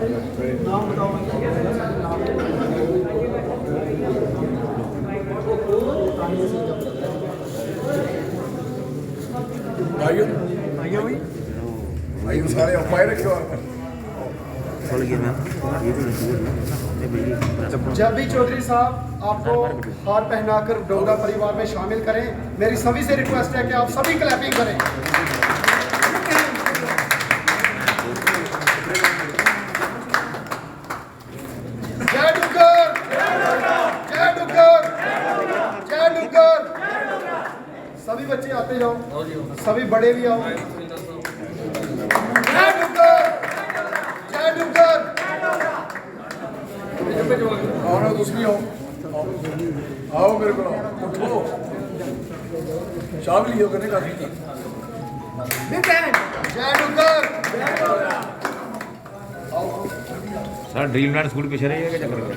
नाम बताओ। भाइयों भाइयों भाई भाइयों सारे अंपायर रखे जब भी चौधरी साहब आपको हार पहनाकर डोगरा परिवार में शामिल करें, मेरी सभी से रिक्वेस्ट है कि आप सभी क्लैपिंग करें। जय डुग्गर, जय डुग्गर, जय डुग्गर। सभी बच्चे आते जाओ, सभी बड़े भी आओ। जय डुग्गर, जय डुग्गर। आओ ना तुम भी आओ आओ मेरे को उठो चाह भी लियो करने का ठीक है जय डुग्गर। सर ड्रीमलैंड स्कूल पीछे रही है क्या चक्कर में?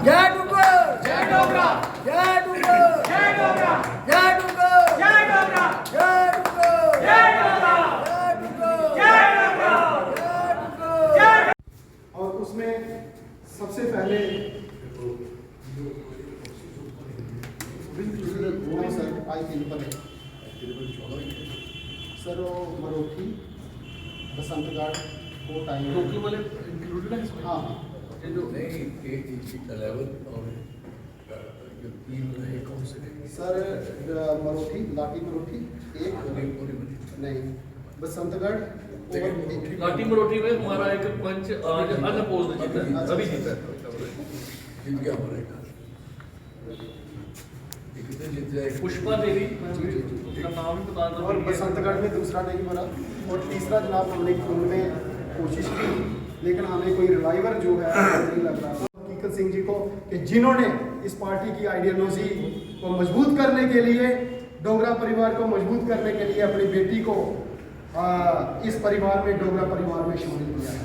जय डुग्गर, जय डोगरा, जय डुग्गर, जय डोगरा, जय डुग्गर, जय डोगरा, जय डुग्गर, जय डोगरा, जय डुग्गर, जय डोगरा, जय डुग्गर। और उसमें सबसे पहले सर आई थिंक पर सर वो मरोठी बसंतगढ़ को टाइम लोकल वाले इंक्लूडेड है इसमें। हाँ हाँ जो नहीं एक 11 और तीन है कौन से सर मरोठी लाठी मरोठी एक नहीं बसंतगढ़ लाठी मरोठी में हमारा एक पंच आज अनअपोज्ड जीता है, अभी जीता है। जीत गया हमारे कितने जीत जाए पुष्पा देवी उसका नाम ही बता दो। और बसंतगढ़ में दूसरा नहीं बना और तीसरा जनाब हमने खून में कोशिश की, लेकिन हमें कोई रिवाइवर जो है नहीं लग रहा। हकीकत सिंह जी को कि जिन्होंने इस पार्टी की आइडियोलॉजी को मजबूत करने के लिए, डोगरा परिवार को मजबूत करने के लिए अपनी बेटी को इस परिवार में, डोगरा परिवार में शामिल किया है।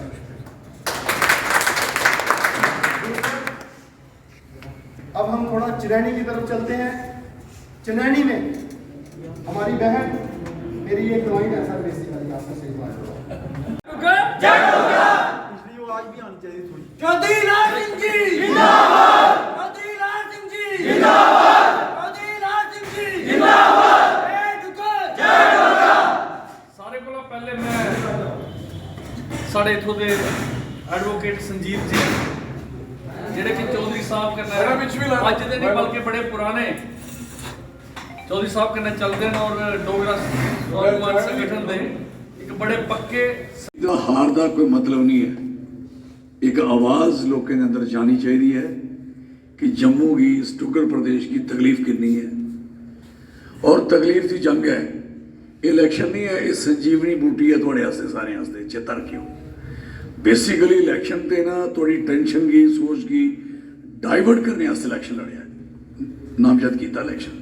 अब हम थोड़ा चिरैनी की तरफ चलते हैं। चिरैनी में हमारी बहन, मेरी एक लाइन है सर बेसिकली आपको सही बात जय डोगरा। इसलिए वो आज भी आनी चाहिए थोड़ी। चौधरी लाल सिंह जी जिंदाबाद, चौधरी लाल सिंह जी जिंदाबाद, चौधरी लाल सिंह जी जिंदाबाद, जय डोगरा, जय डोगरा। सारे कोला पहले मैं साढ़े इथों दे एडवोकेट संजीव जी ਜਿਹੜੇ ਕਿ ਚੌਧਰੀ ਸਾਹਿਬ ਕਰਨਾ ਅੱਜ ਦੇ ਨਹੀਂ ਬਲਕਿ ਬੜੇ ਪੁਰਾਣੇ ਚੌਧਰੀ ਸਾਹਿਬ ਕਰਨਾ ਚੱਲਦੇ ਨੇ ਔਰ ਡੋਗਰਾ ਨੌਜਵਾਨ ਸੰਗਠਨ ਦੇ ਇੱਕ ਬੜੇ ਪੱਕੇ। हार का कोई मतलब नहीं है। एक आवाज़ लोगों के अंदर जानी चाहिए है कि जम्मू की इस डुग्गर प्रदेश की तकलीफ कितनी है और तकलीफ की जंग है। इलेक्शन नहीं है, ये संजीवनी बूटी है थोड़े वास्ते सारे वास्ते चेता रखियो। बेसिकली इलेक्शन ते ना थोड़ी टेंशन की सोच की डाइवर्ट करने वास्ते इलेक्शन लड़िया, नामजद किया इलेक्शन।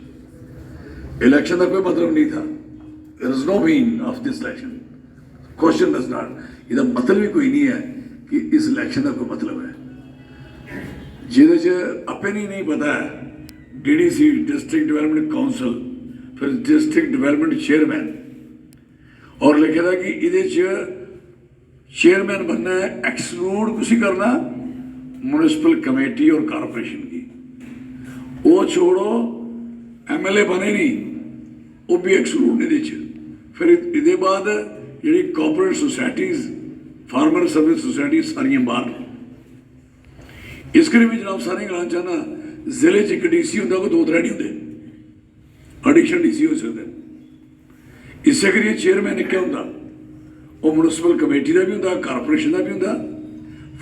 इलेक्शन का कोई मतलब नहीं था। There is no mean of this election, question does not, इसका मतलब भी कोई नहीं है कि इस इलेक्शन का कोई मतलब है। जिहदे च अपने ही नहीं पता है डीडीसी डिस्ट्रिक्ट डेवलपमेंट काउंसिल, फिर डिस्ट्रिक्ट डेवलपमेंट चेयरमैन, और लिखे था कि ये चेयरमैन बनना है एक्सक्लूड कुछ करना म्यूनिसिपल कमेटी और कारपोरेशन की, वो छोड़ो एमएलए बने नहीं, वो भी एक्सक्लूड नहीं दे। फिर इसके बाद जी corporate societies, farmer service society सारियां बाहर। इस करी भी जनाब सारे गलाना चाहना जिले च एक डीसी होंगे, कोई दो त्रै नहीं होंगे, एडिशनल डीसी हो सकते। इस करिए चेयरमैन एक होंगे, वो म्यूनिसिपल कमेटी का भी होंगे, कारपोरेशन का भी होंगे,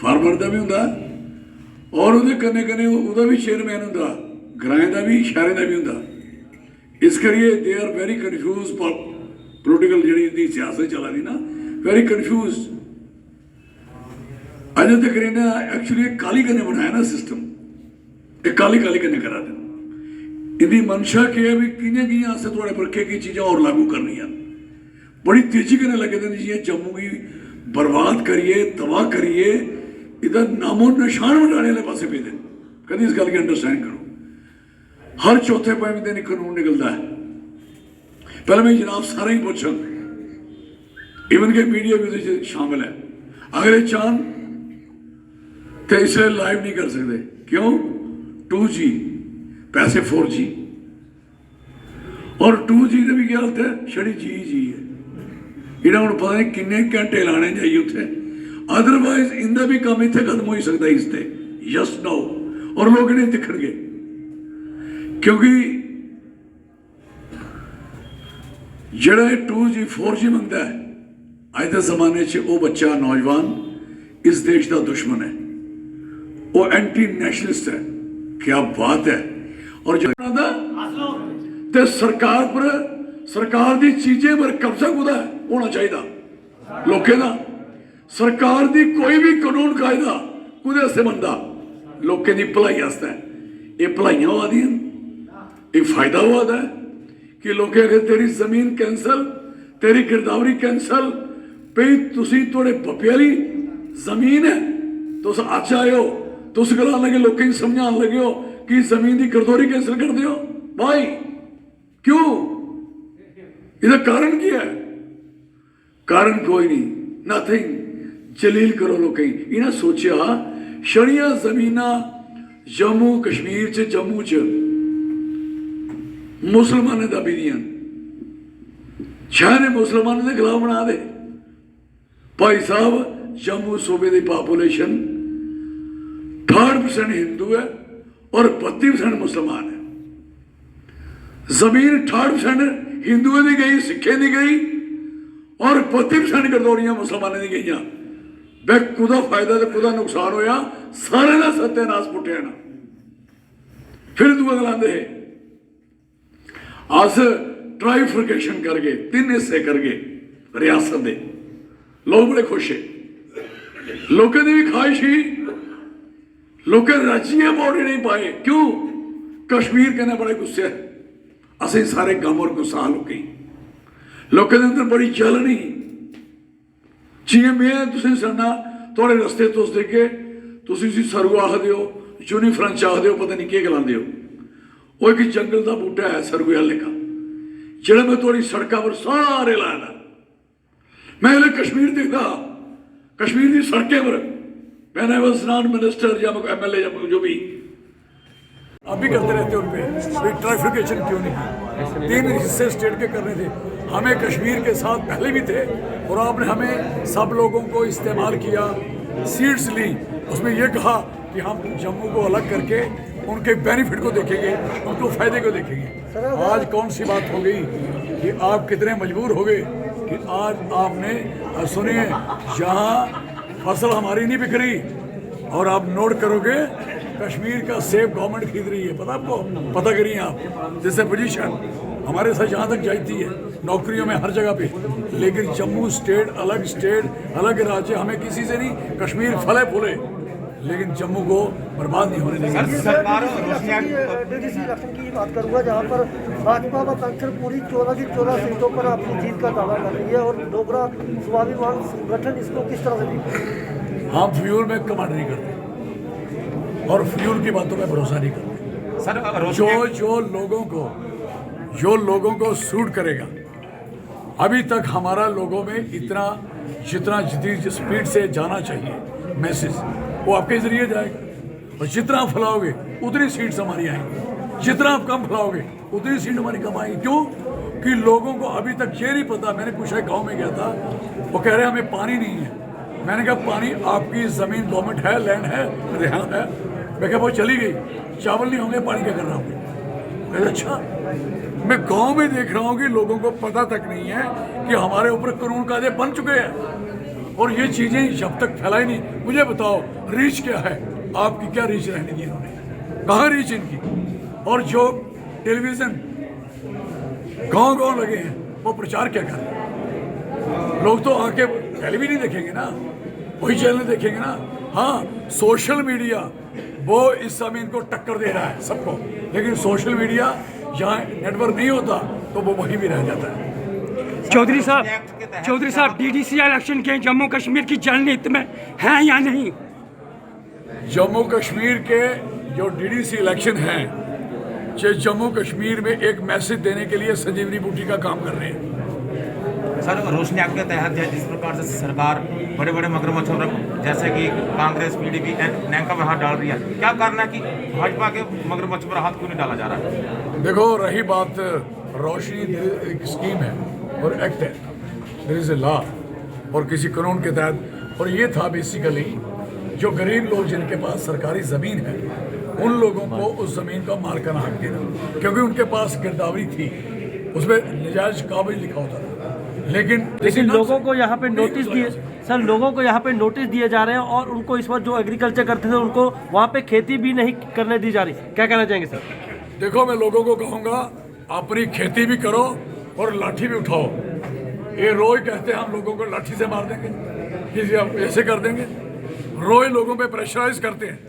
फार्मर का भी होंगे, और वो कन्ने कन्ने वह भी चेयरमैन होंगे, ग्राएं का भी शहरों का भी होंगे। इस करिए they are very confuse political जी सियासत चला रही ना, वेरी कन्फ्यूज। अजे तक ना एक्चुअली काली कन्ने बनाया ना सिस्टम, एक काली काली कन्ने करा दे। इनकी मंशा क्या है भी किने किए आस्ते थोड़े पर की चीज़ें और लागू करनी, बड़ी तेजी करने लगे थे जी जम्मू की बर्बाद करिए, तबाह करिए, इधर नामो निशान मिटाने वाले पासे पे दे। कभी इस गल की अंडरस्टैंड करो, हर चौथे पंजे दिन एक कानून निकलता है। पहले मैं जनाब सारे ही पूछा, इवन के मीडिया भी शामिल है, अगर ये चांद तो इसलिए लाइव नहीं कर सकते। क्यों? 2G पैसे 4G और 2G का भी क्या होता है, छड़ी जी है। इन्हें हम पता नहीं किन्ने घंटे लाने चाहिए उत्थे, अदरवाइज इनका भी काम इतने खत्म हो सकता है इससे। यस नो, और लोग इन्हें दिखणगे क्योंकि जड़ा 2G 4G मंगता है अज के जमाने च वो बच्चा नौजवान इस देश का दुश्मन है, वो एंटी नेशनलिस्ट है। क्या बात है। और जो ते सरकार पर, सरकार दी चीजें पर कब्जा कुदा होना चाहिए लोकें दा। सरकार दी कोई भी कानून कायदा कुदे से बनता लोकें दी भलाई आस्ते। ये भलाइयां होआ दी, ये फायदा हुआ है कि लोग अगर तेरी जमीन कैंसल, तेरी गिरदावरी कैंसल भई, तुसी थोड़े बप्पे वाली जमीन है, तुस अच आए हो, तुस गलान लगे, लोकें समझान लगे हो कि जमीन की गिरदौरी कैंसल कर दियो। भाई क्यों? इसका कारण क्या है? कारण कोई नहीं, नथिंग। जलील करो लोग। इन्हें सोचा छड़िया जमीना जम्मू कश्मीर च, जम्मू च मुसलमानों का बिदियां शाह मुसलमानों के खिलाफ बना दे। भाई साहब जम्मू सूबे की पॉपुलेशन 68% हिंदू है और 32% मुसलमान है। जमीन 68% हिंदुओं की गई, सिखें की गई और 32% गरदौरियां मुसलमानों की गई। वे कुदा फायदा तो कुदा नुकसान होया, सारे का सत्यानाश पुटिया ना। फिर दुआ गलांदे अस ट्राइफिकेशन करके 3 हिस्से करके रियासत दे, लोग बड़े खुश है। लोगों की भी ख्वाहिश ही, लोग राज्य बोर्ड नहीं पाए। क्यों? कश्मीर कहने बड़े गुस्से है, असें सारे गम और गुस्सा हो गई। लोगों के अंदर बड़ी जलन ही जिए मैं तुम सुनना थोड़े रस्ते तुस देखे तुम सरगो आखते हो, यूनीफ्रंच आखते हो, पता नहीं क्या गलाते हो। वो एक जंगल का बूटा है सरगो वाले का, जरा मैं थोड़ी सड़कों पर सारे लाया। मैं कश्मीर देखता, कश्मीर की सड़कें पर मैंने बस नॉन मिनिस्टर या MLA या जो भी अब भी करते रहते उन पे ट्राइफिकेशन क्यों नहीं। 3 हिस्से स्टेट के करने थे, हमें कश्मीर के साथ पहले भी थे और आपने हमें सब लोगों को इस्तेमाल किया, सीट्स ली, उसमें यह कहा कि हम जम्मू को अलग करके उनके बेनिफिट को देखेंगे, उनको फायदे को देखेंगे। आज कौन सी बात हो गई कि आप कितने मजबूर हो गए कि आज आपने सुनिए यहाँ फसल हमारी नहीं बिक रही और आप नोट करोगे कश्मीर का सेब गवर्नमेंट खरीद रही है। पता आपको? पता करिए आप, जैसे पोजीशन हमारे साथ जहाँ तक जाती है नौकरियों में हर जगह पे, लेकिन जम्मू स्टेट अलग राज्य, हमें किसी से नहीं, कश्मीर फले फूले लेकिन जम्मू को बर्बाद नहीं होने देंगे। DDC इलेक्शन की बात करूँगा जहाँ पर भाजपा व कांग्रेस पूरी 14 की 14 सीटों पर अपनी जीत का दावा कर रही है और डोगरा स्वाभिमान संगठन इसको किस तरह से देखते हैं? हम फ्यूल में कमांड नहीं करते और फ्यूल की बातों में भरोसा नहीं करते सर। जो लोगों को सूट करेगा। अभी तक हमारा लोगों में इतना जितनी स्पीड से जाना चाहिए मैसेज, वो आपके जरिए जाएगा और जितना आप फैलाओगे उतनी सीट्स हमारी आएंगी, जितना आप कम फैलाओगे उतनी सीट हमारी कम आएगी। क्यों? कि लोगों को अभी तक ये नहीं पता। मैंने पूछा, गांव में गया था, वो कह रहे हमें पानी नहीं है। मैंने कहा पानी आपकी ज़मीन गवर्नमेंट है, लैंड है, रेहान है। मैं कहा वो चली गई, चावल नहीं होंगे, पानी क्या करना होंगे। अच्छा, मैं गांव में देख रहा हूँ कि लोगों को पता तक नहीं है कि हमारे ऊपर कानून कायदे बन चुके हैं और ये चीज़ें जब तक फैलाई नहीं। मुझे बताओ रीच क्या है आपकी? क्या रीच रहने दी इन्होंने? कहाँ रीच इनकी? और जो टेलीविज़न गांव लगे हैं वो प्रचार क्या कर रहे हैं? लोग तो आके टेलीविजन देखेंगे ना, वही चैनल देखेंगे ना। हाँ, सोशल मीडिया वो इस समय इनको टक्कर दे रहा है सबको, लेकिन सोशल मीडिया जहाँ नेटवर्क नहीं होता तो वो वहीं भी रह जाता है। चौधरी साहब DDC इलेक्शन के जम्मू कश्मीर की जनहित में हैं या नहीं? जम्मू कश्मीर के जो DDC इलेक्शन हैं, जम्मू कश्मीर में एक मैसेज देने के लिए संजीवनी बूटी का काम कर रहे हैं। सर रोशनी एक्ट के तहत जिस प्रकार से सरकार बड़े बड़े मगरमच्छों पर, जैसे कि कांग्रेस पीडीपी नैंका में हाथ डाल रही है, क्या करना है कि भाजपा के मगरमच्छ पर हाथ क्यों नहीं डाला जा रहा है? देखो, रही बात रोशनी, एक स्कीम है और एक्ट है, देयर इज ए लॉ और किसी कानून के तहत, और ये था बेसिकली जो गरीब लोग जिनके पास सरकारी ज़मीन है उन लोगों को उस ज़मीन का मालिकाना हक देना, क्योंकि उनके पास गिरदावरी थी, उसमें नजायज काबिज लिखा होता था। लेकिन लोगों को यहाँ पे नोटिस दिए सर, लोगों को यहाँ पे नोटिस दिए जा रहे हैं और उनको इस वक्त जो एग्रीकल्चर करते थे उनको वहाँ पे खेती भी नहीं करने दी जा रही। क्या कहना चाहेंगे सर? देखो, मैं लोगों को कहूँगा अपनी खेती भी करो और लाठी भी उठाओ। ये रोज कहते हैं हम लोगों को लाठी से मार देंगे, किसी आप ऐसे कर देंगे, रोज लोगों पे प्रेशराइज करते हैं।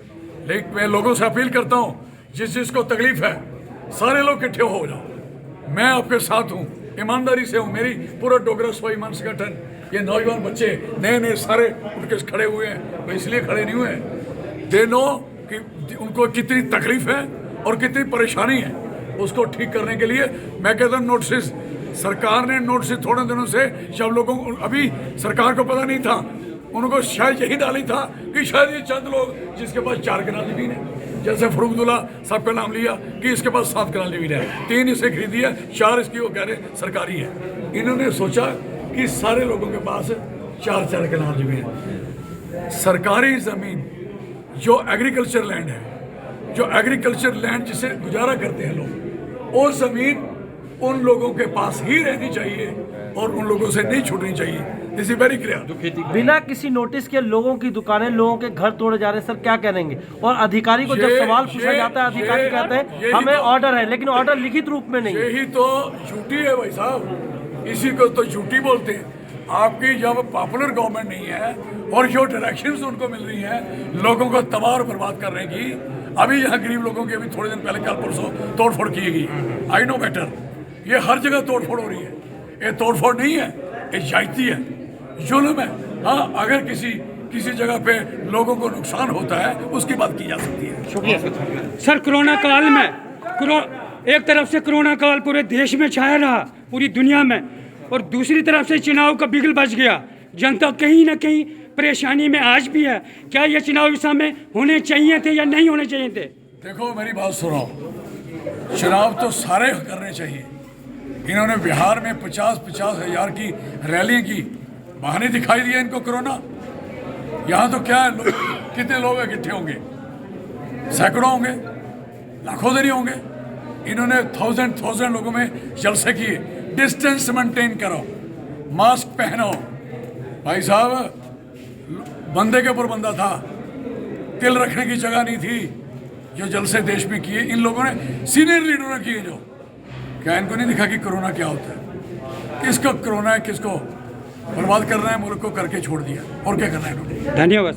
लेकिन मैं लोगों से अपील करता हूँ, जिस जिसको तकलीफ है सारे लोग इकट्ठे हो जाओ, मैं आपके साथ हूँ, ईमानदारी से हूँ। मेरी पूरा डोगरा स्वाभिमान संगठन, ये नौजवान बच्चे नए नए सारे उठ के खड़े हुए हैं, वो इसलिए खड़े नहीं हुए हैं, दे नो कि उनको कितनी तकलीफ है और कितनी परेशानी है। उसको ठीक करने के लिए मैं कहता हूँ नोटिस, सरकार ने नोटिस थोड़े दिनों से जब लोगों को, अभी सरकार को पता नहीं था, उनको शायद यही डाली था कि शायद ये चंद लोग जिसके पास 4 कनाल जमीन है, जैसे फरूखदुल्ला साहब का नाम लिया कि इसके पास 7 कनाल जमीन है, 3 इसे खरीदी है, 4 इसकी वो कह रहे सरकारी है। इन्होंने सोचा कि सारे लोगों के पास 4 कनाल जमीन है। सरकारी ज़मीन जो एग्रीकल्चर लैंड है, जो एग्रीकल्चर लैंड जिसे गुजारा करते हैं लोग, वो ज़मीन उन लोगों के पास ही रहनी चाहिए और उन लोगों से नहीं छूटनी चाहिए। This is very clear. बिना किसी नोटिस के लोगों की दुकानें, लोगों के घर तोड़े जा रहे हैं सर, क्या कहेंगे? और अधिकारी को जब सवाल पूछा जाता है, अधिकारी कहते हैं हमें ऑर्डर है, लेकिन ऑर्डर लिखित रूप में नहीं है। यही तो झूठी है भाई साहब, इसी को तो झूठी बोलते हैं। आपकी जब पॉपुलर गवर्नमेंट नहीं है और जो डायरेक्शंस उनको मिल रही हैं लोगों को तबाह और बर्बाद करने की, अभी यहाँ गरीब लोगों की अभी थोड़े दिन पहले कल परसों तोड़फोड़ की गई, आई नो बेटर, ये हर जगह तोड़फोड़ हो रही है। ये तोड़फोड़ नहीं है, ये जायती है, जुल्म है। हाँ, अगर किसी जगह पे लोगों को नुकसान होता है उसकी बात की जा सकती है। शुक्रिया सर। कोरोना काल में एक तरफ से कोरोना काल पूरे देश में छाया रहा, पूरी दुनिया में, और दूसरी तरफ से चुनाव का बिगुल बज गया। जनता कहीं ना कहीं परेशानी में आज भी है। क्या ये चुनाव इस समय होने चाहिए थे या नहीं होने चाहिए थे? देखो, मेरी बात सुनो, चुनाव तो सारे करने चाहिए। इन्होंने बिहार में 50-50 हज़ार की रैली की, बहाने दिखाई दिया इनको कोरोना। यहाँ तो क्या है, कितने लोग इकट्ठे होंगे? सैकड़ों होंगे, लाखों नहीं होंगे। इन्होंने थाउजेंड लोगों में जलसे किए। डिस्टेंस मेंटेन करो, मास्क पहनो। भाई साहब, बंदे के ऊपर बंदा था, तिल रखने की जगह नहीं थी। जो जलसे देश में किए इन लोगों ने, सीनियर लीडरों ने किए, जो क्या इनको नहीं दिखा कि कोरोना क्या होता है, किसको कोरोना है, किसको बर्बाद करना है, मुल्क को करके छोड़ दिया। और क्या करना है इन्होंने? धन्यवाद।